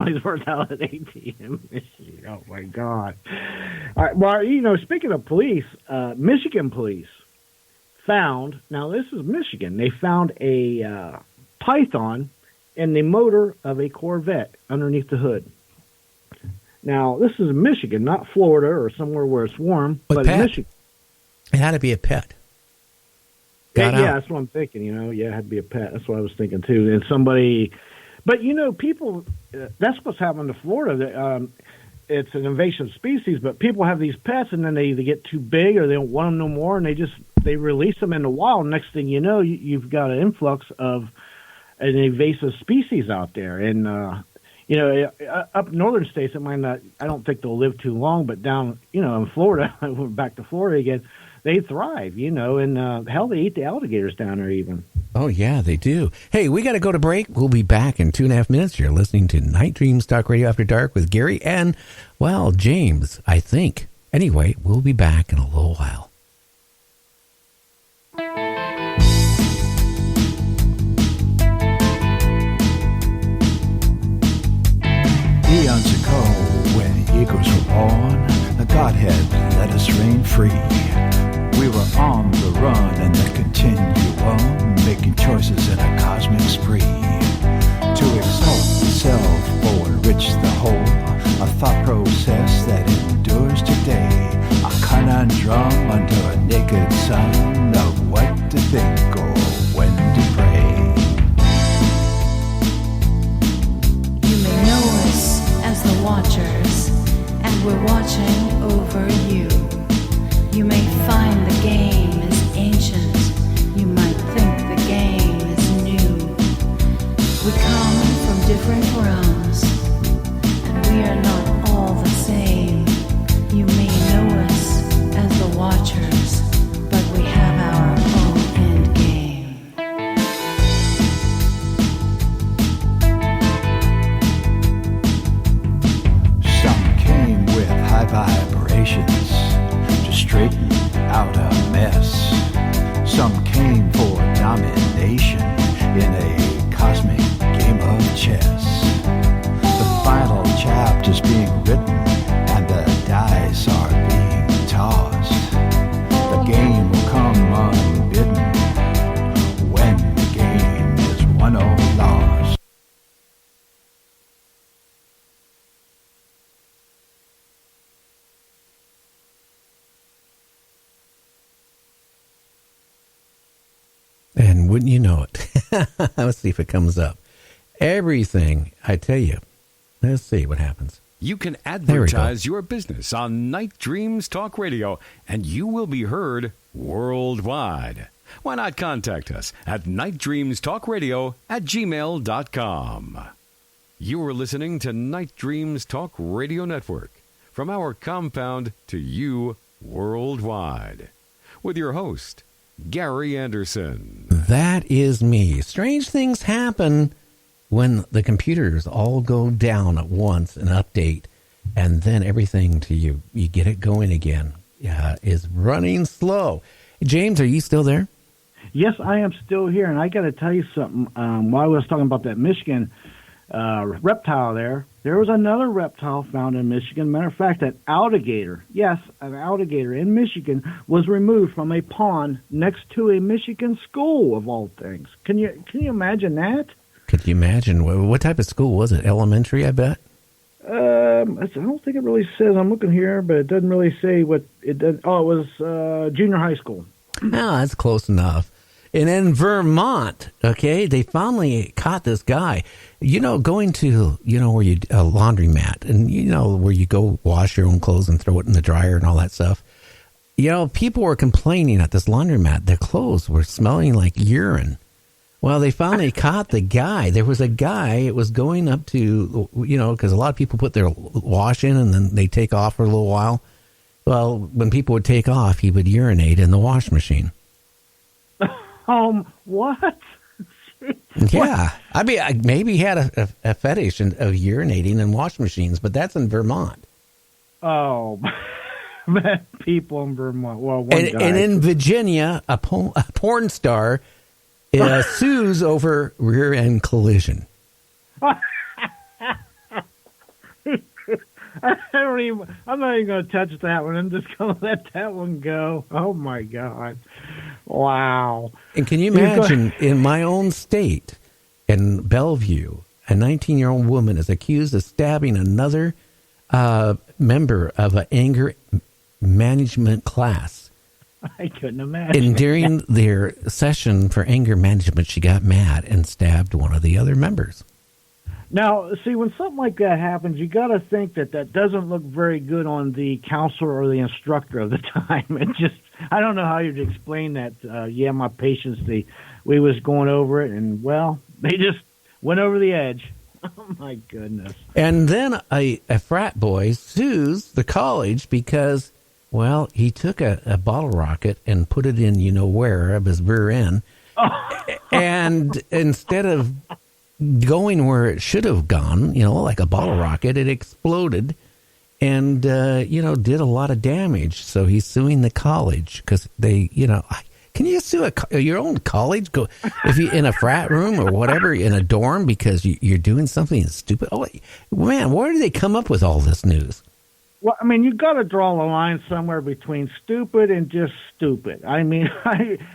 He's worth out at ATM, Michigan. Oh my God! All right, well, speaking of police, Michigan police found. Now this is Michigan. They found a python in the motor of a Corvette underneath the hood. Now this is Michigan, not Florida or somewhere where it's warm, but in Michigan. It had to be a pet. Yeah, that's what I'm thinking. Yeah, it had to be a pet. That's what I was thinking too. And somebody. But, people, that's what's happened to Florida. It's an invasive species, but people have these pets, and then they get too big or they don't want them no more, and they release them in the wild. Next thing you know, you've got an influx of an invasive species out there. And, up northern states, it might not, I don't think they'll live too long, but down, in Florida, we're back to Florida again, they thrive, and hell, they eat the alligators down there even. Oh, yeah, they do. Hey, we got to go to break. We'll be back in 2.5 minutes. You're listening to Night Dreams Talk Radio After Dark with Gary and, well, James, I think. Anyway, we'll be back in a little while. Eons ago, when eagles were born, the Godhead let us reign free. We were on the run and the continuum, making choices in a cosmic spree. To exalt the self or enrich the whole, a thought process that endures today. A conundrum under a naked sun of what to think or when to pray. You may know us as the Watchers, and we're watching over you. You may find the game is ancient. You might think the game is new. We come from different realms, and we are not all the same. You may know us as the Watchers, but we have our own end game. Some came with high vibrations to straighten out a mess. Some came for domination in a cosmic game of chess. The final chapter's being written and the dice are being tossed. The game will come unbidden when the game is won or lost. And wouldn't you know it? Let's see if it comes up. Everything, I tell you. Let's see what happens. You can advertise your business on Night Dreams Talk Radio, and you will be heard worldwide. Why not contact us at nightdreamstalkradio@gmail.com. You are listening to Night Dreams Talk Radio Network, from our compound to you worldwide, with your host, Gary Anderson. That is me. Strange things happen when the computers all go down at once and update, and then everything to you get it going again, is running slow. James, are you still there? Yes, I am still here, and I got to tell you something. While I was talking about that Michigan reptile there was another reptile found in Michigan. Matter of fact, an alligator, yes, an alligator in Michigan was removed from a pond next to a Michigan school, of all things. Can you imagine that? Could you imagine? What type of school was it? Elementary, I bet? I don't think it really says. I'm looking here, but it doesn't really say what it did. Oh, it was junior high school. Oh, that's close enough. And in Vermont, okay, they finally caught this guy. Going to, where you, a laundromat, and where you go wash your own clothes and throw it in the dryer and all that stuff. People were complaining at this laundromat. Their clothes were smelling like urine. Well, they finally caught the guy. There was a guy, it was going up to, because a lot of people put their wash in and then they take off for a little while. Well, when people would take off, he would urinate in the wash machine. What? Yeah. I mean, maybe he had a fetish of urinating in wash machines, but that's in Vermont. Oh, people in Vermont. Well, one guy. And in Virginia, a porn star sues over rear-end collision. I'm not even going to touch that one. I'm just going to let that one go. Oh my God! Wow. And can you imagine, in my own state, in Bellevue, a 19-year-old woman is accused of stabbing another member of an anger management class. I couldn't imagine. And during their session for anger management, she got mad and stabbed one of the other members. Now, see, when something like that happens, you got to think that doesn't look very good on the counselor or the instructor of the time. It just, I don't know how you'd explain that. My patients, we was going over it, and, well, they just went over the edge. Oh, my goodness. And then a frat boy sues the college because, well, he took a bottle rocket and put it in where of his rear end. Oh. And instead of going where it should have gone, like a bottle rocket, it exploded and, did a lot of damage. So he's suing the college because they, can you sue your own college? Go if you're in a frat room or whatever, in a dorm, because you're doing something stupid. Oh, man, where do they come up with all this news? Well, I mean, you've got to draw the line somewhere between stupid and just stupid. I mean,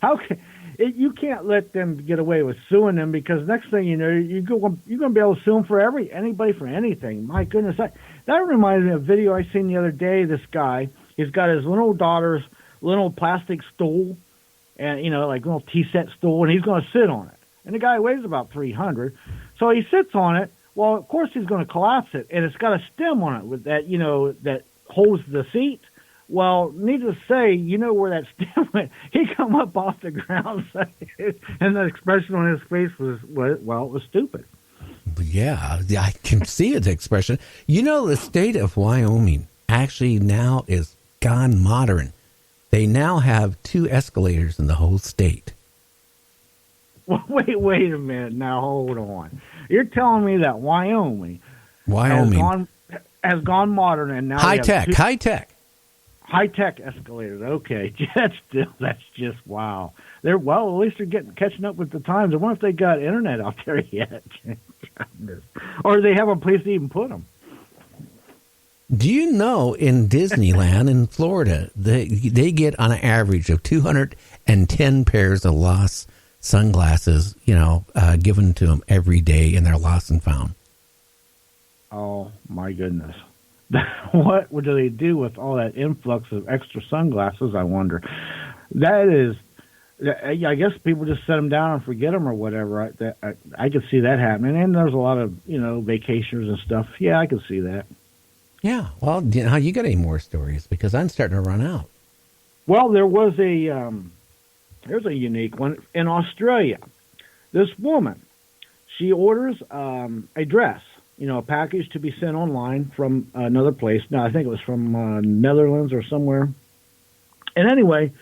how can... You can't let them get away with suing them, because next thing you know, you're going to be able to sue them for anybody for anything. My goodness, that reminds me of a video I seen the other day. This guy, he's got his little daughter's little plastic stool, and like a little tea set stool, and he's going to sit on it. And the guy weighs about 300, so he sits on it. Well, of course he's going to collapse it, and it's got a stem on it with that that holds the seat. Well, needless to say, where that stem went. He come up off the ground, and the expression on his face was, it was stupid. Yeah, I can see his expression. The state of Wyoming actually now is gone modern. They now have 2 escalators in the whole state. Well, wait a minute. Now, hold on. You're telling me that Wyoming has gone modern, and now high tech. High-tech escalators. Okay, that's just wow. At least they're catching up with the times. I wonder if they got internet out there yet, or they have a place to even put them. Do you know in Disneyland in Florida, they get on an average of 210 pairs of lost sunglasses, given to them every day, and they're lost and found. Oh my goodness. What do they do with all that influx of extra sunglasses, I wonder? That is, I guess people just set them down and forget them or whatever. I could see that happening. And there's a lot of, vacationers and stuff. Yeah, I could see that. Yeah. Well, you got any more stories? Because I'm starting to run out. Well, there's a unique one in Australia. This woman, she orders a dress. A package to be sent online from another place. Now, I think it was from Netherlands or somewhere. And anyway,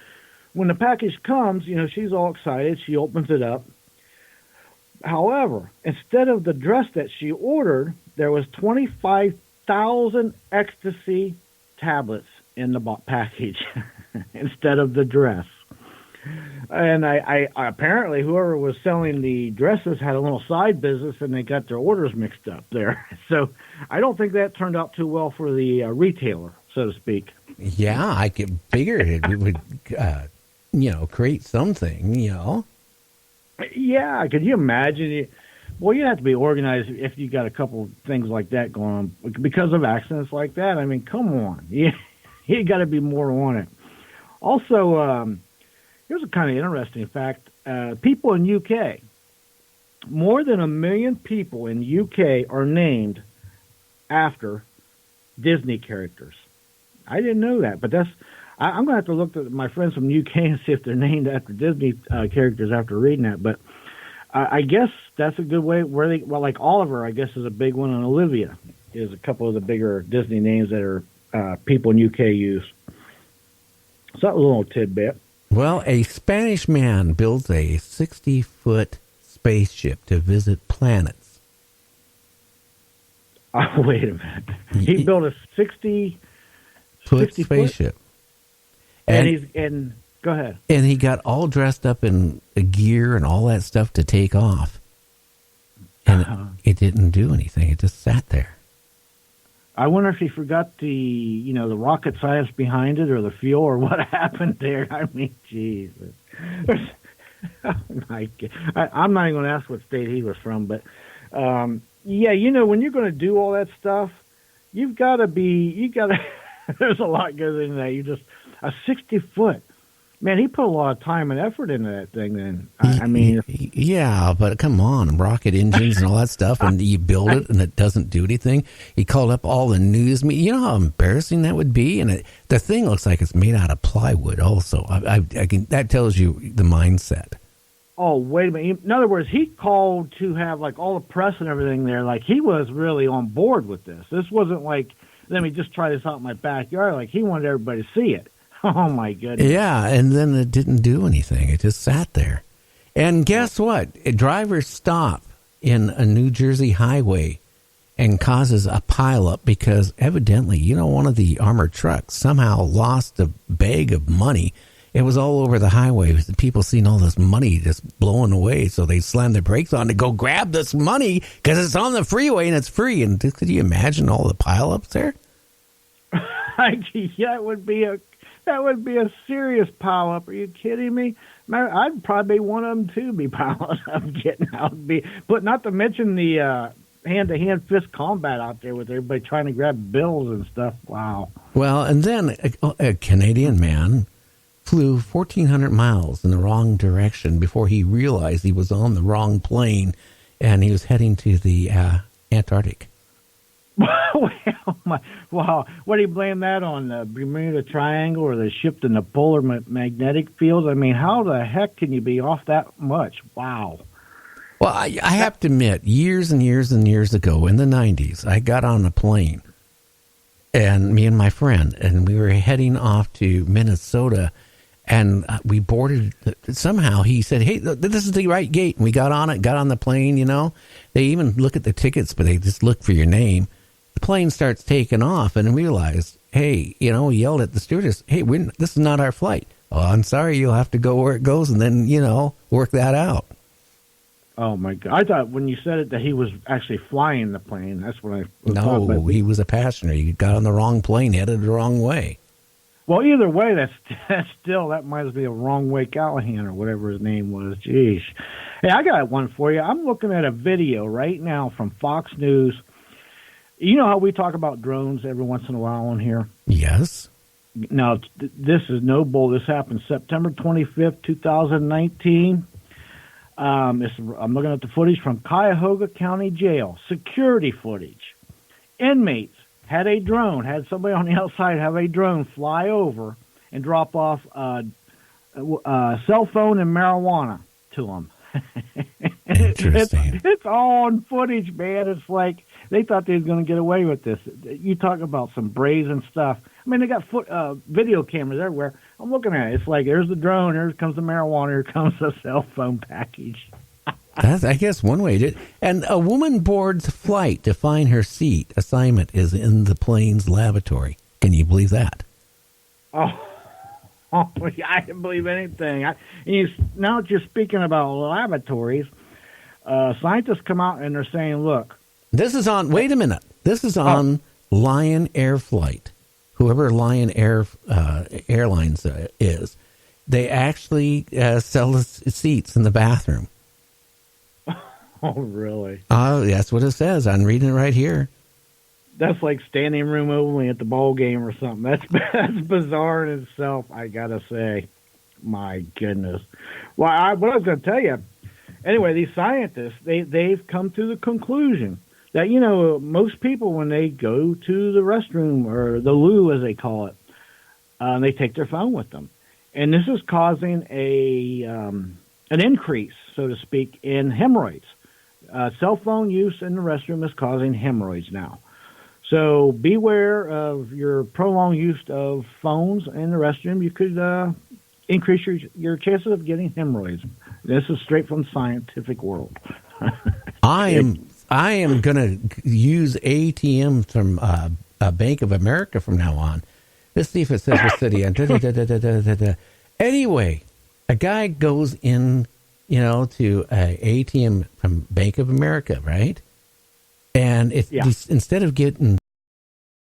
when the package comes, she's all excited. She opens it up. However, instead of the dress that she ordered, there was 25,000 ecstasy tablets in the package instead of the dress. And I apparently whoever was selling the dresses had a little side business, and they got their orders mixed up there. So I don't think that turned out too well for the retailer, so to speak. Yeah, I could figure it would, create something, Yeah, could you imagine? Well, you have to be organized if you got a couple things like that going on because of accidents like that. I mean, come on, you got to be more on it. Also, here's a kind of interesting fact. People in UK, more than 1 million people in UK are named after Disney characters. I didn't know that, but I'm going to have to look at my friends from UK and see if they're named after Disney characters after reading that. But I guess that's a good way like Oliver, I guess, is a big one, and Olivia is a couple of the bigger Disney names that are people in UK use. So that was a little tidbit. Well, a Spanish man builds a 60-foot spaceship to visit planets. Oh, wait a minute. He built a 60-foot spaceship. And go ahead. And he got all dressed up in gear and all that stuff to take off. And it didn't do anything. It just sat there. I wonder if he forgot the rocket science behind it or the fuel or what happened there. I mean, Jesus. I'm not even going to ask what state he was from, but yeah, when you're going to do all that stuff, you got to, there's a lot goes into that. A 60-foot, man, he put a lot of time and effort into that thing then. I mean. Yeah, but come on, rocket engines and all that stuff, and you build it and it doesn't do anything. He called up all the news media. You know how embarrassing that would be? And the thing looks like it's made out of plywood also. That tells you the mindset. Oh, wait a minute. In other words, he called to have like all the press and everything there. Like he was really on board with this. This wasn't like, let me just try this out in my backyard. Like he wanted everybody to see it. Oh, my goodness. Yeah, and then it didn't do anything. It just sat there. And guess what? Drivers stop in a New Jersey highway and causes a pileup because evidently, one of the armored trucks somehow lost a bag of money. It was all over the highway. The people seen all this money just blowing away, so they slammed their brakes on to go grab this money because it's on the freeway and it's free. And could you imagine all the pileups there? Yeah, that would be a serious pileup. Are you kidding me? Man, I'd probably be one of them too. Be piling up, getting out, but not to mention the hand-to-hand fist combat out there with everybody trying to grab bills and stuff. Wow. Well, and then a Canadian man flew 1,400 miles in the wrong direction before he realized he was on the wrong plane, and he was heading to the Antarctic. Wow. What do you blame that on? The Bermuda Triangle or the shift in the polar magnetic fields? I mean, how the heck can you be off that much? Wow. Well, I have to admit, years and years and years ago in the 90s, I got on a plane, and me and my friend, and we were heading off to Minnesota, and we boarded. Somehow he said, hey, this is the right gate. And we got on it, got on the plane, They even look at the tickets, but they just look for your name. The plane starts taking off, and realized, hey, we yelled at the stewardess, hey, this is not our flight. Oh, I'm sorry, you'll have to go where it goes and then, work that out. Oh, my God. I thought when you said it that he was actually flying the plane. That's what I thought. No, he was a passenger. He got on the wrong plane, headed the wrong way. Well, either way, that might be a wrong way Callahan or whatever his name was. Jeez. Hey, I got one for you. I'm looking at a video right now from Fox News. You know how we talk about drones every once in a while on here? Yes. Now, this is no bull. This happened September 25th, 2019. I'm looking at the footage from Cuyahoga County Jail. Security footage. Inmates had somebody on the outside have a drone fly over and drop off a cell phone and marijuana to them. Interesting. It's all on footage, man. It's like they thought they was going to get away with this. You talk about some brazen stuff. I mean, they got video cameras everywhere. I'm looking at it. It's like, there's the drone, here comes the marijuana, here comes the cell phone package. That's, I guess, one way to. And a woman boards flight to find her seat. Assignment is in the plane's lavatory. Can you believe that? Oh, I didn't believe anything. Now that you're speaking about lavatories, scientists come out and they're saying, look. This is on, wait a minute. This is on Lion Air Flight. Whoever Lion Air Airlines is, they actually sell the seats in the bathroom. Oh, really? Oh, that's what it says. I'm reading it right here. That's like standing room only at the ball game or something. That's bizarre in itself, I gotta say. My goodness. Well, what I was going to tell you, anyway, these scientists, they've come to the conclusion that, most people, when they go to the restroom or the loo, as they call it, they take their phone with them. And this is causing an increase, so to speak, in hemorrhoids. Cell phone use in the restroom is causing hemorrhoids now. So beware of your prolonged use of phones in the restroom. You could increase your chances of getting hemorrhoids. This is straight from the scientific world. I am going to use ATM from Bank of America from now on. Let's see if it says the city. Anyway, a guy goes in, to a ATM from Bank of America, right? And instead of getting